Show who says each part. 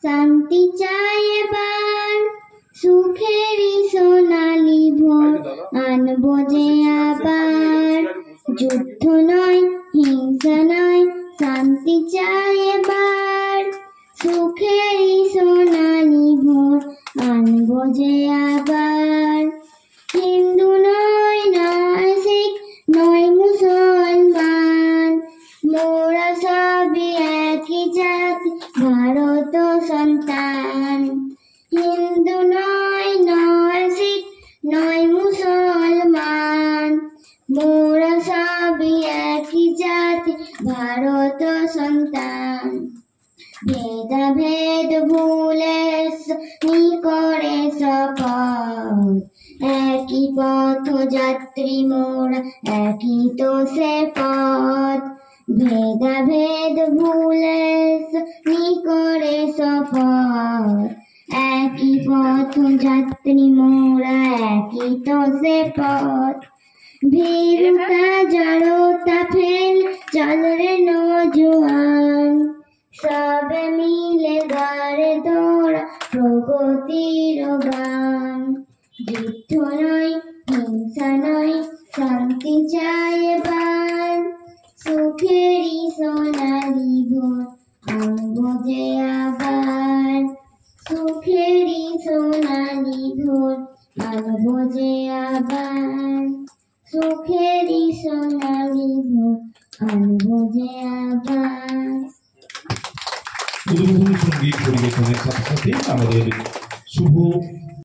Speaker 1: শান্তি চাই এবার, সুখেরই সোনালি ভোর আনবো যে আবার। যুদ্ধ নয়, হিংসা নয়, শান্তি চাই এবার, সুখেরই সোনালি ভোর আনবো যে আবার। হিন্দু নয়, নয় শিখ, নয় মুসলমান, মোরা সবই একই জাতি, ভারত সন্তান। হিন্দু নয়, নয় শিখ, নয় মুসলমান, মোরা সবই একই জাতি, ভারত সন্তান। ভেদাভেদ ভুলে করে শপথ, একই পথ যাত্রী মোরা, একই তো সে পথ। ভেদাভেদ ভুলে করে শপথ, একই পথ যাত্রী মোরা, একই তো সে পথ। ভীরুতা জড়তা ফেল চল রে নৌজওয়ান, সবে মিলে গাড়ে দৌড়া প্রগতির গান। যুদ্ধ নয়, হিংসা নয়, শান্তি চাই এবার, সুখেরই সোনালি ভোর আনবো যে আবার। সুখেরই সোনালি ভোর আনবো যে আবার, সুখেরই সোনালি ভোর আনবো যে আবার।
Speaker 2: উদ্বোধনী সঙ্গীত পরিবেশনের সাথে সাথে আমাদের শুভ